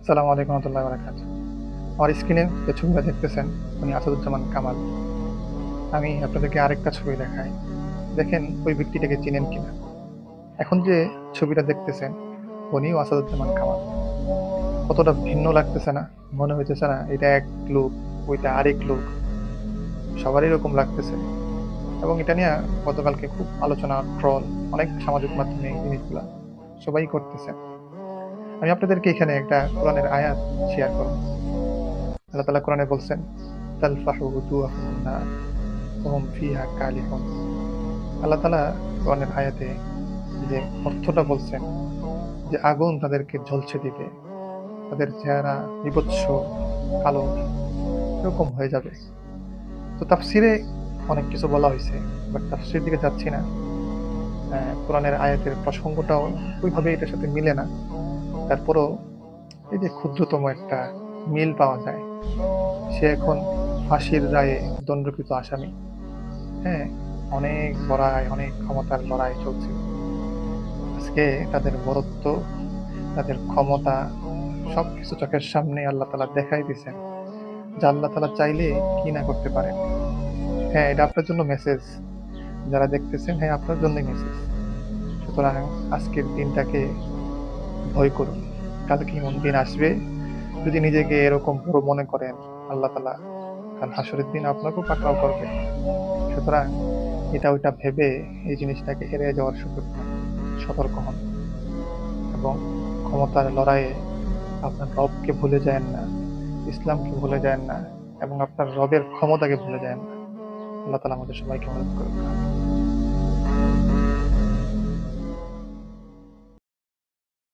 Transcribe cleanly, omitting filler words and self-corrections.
আসসালামু আলাইকুম রহমতুল্লাহি ওয়া বারাকাতুহু। আমার স্ক্রিনে যে ছবিটা দেখতেছেন, উনি আসাদুজ্জামান কামাল। আমি আপনাদেরকে আরেকটা ছবি দেখাই। দেখেন ওই ব্যক্তিটাকে চিনেন কিনা? এখন যে ছবিটা দেখতেছেন, উনিও আসাদুজ্জামান কামাল। কতটা ভিন্ন লাগতেছে না? মনে হইতেছে না এটা এক লোক, ওইটা আরেক লোক। সবারই এরকম লাগতেছে এবং এটা নিয়ে গতকালকে খুব আলোচনা, ট্রল অনেক সামাজিক মাধ্যমে এই জিনিসগুলা সবাই করতেছে। আমি আপনাদেরকে এখানে একটা কোরআনের আয়াত শেয়ার করব। আল্লাহ তাআলা কোরআনে বলছেন, তালফাহু উজুহাহুম নার ওয়া হুম ফিহা কালিহুন। আল্লাহ তাআলা কোরআনের আয়াতে যে অর্থটা বলছেন যে আগুন তাদেরকে ঝলসে দিবে, তাদের চেহারা বিভৎস কালো এরকম হয়ে যাবে। তো তাফসিরে অনেক কিছু বলা হইছে, বাট তাফসিরের দিকে যাচ্ছি না। কোরআনের আয়াতের প্রসঙ্গটাও ওইভাবে এটার সাথে মিলে না। তারপরও এই যে ক্ষুদ্রতম একটা মিল পাওয়া যায়। সে এখন ফাঁসির রায়ে দণ্ডকৃত আসামি। হ্যাঁ? অনেক লড়াই, অনেক ক্ষমতার লড়াই চলছিল। আজকে তাদের বরত্ব, তাদের ক্ষমতা সবকিছু চোখের সামনে আল্লাহ তাআলা দেখাই দিছেন। যে আল্লাহ তাআলা চাইলে কি না করতে পারেন। হ্যাঁ, এটা আপনার জন্য মেসেজ। যারা দেখতেছেন, হ্যাঁ, আপনার জন্যই মেসেজ। সুতরাং আজকের দিনটাকে ভয় করুন। কালকে এমন দিন আসবে, যদি নিজেকে এরকম বড় মনে করেন, আল্লাহ তাআলা কাল হাসরের দিন আপনাকেও পাকড়াও করবে। সুতরাং এটা ওইটা ভেবে এই জিনিসটাকে এড়িয়ে যাওয়ার সুযোগ নেন। সতর্ক হন এবং ক্ষমতার লড়াইয়ে আপনার রবকে ভুলে যায়েন না, ইসলামকে ভুলে যায়েন না এবং আপনার রবের ক্ষমতাকে ভুলে যায়েন না। আল্লাহ তাআলা আমাদের সবাইকে মদদ করুক।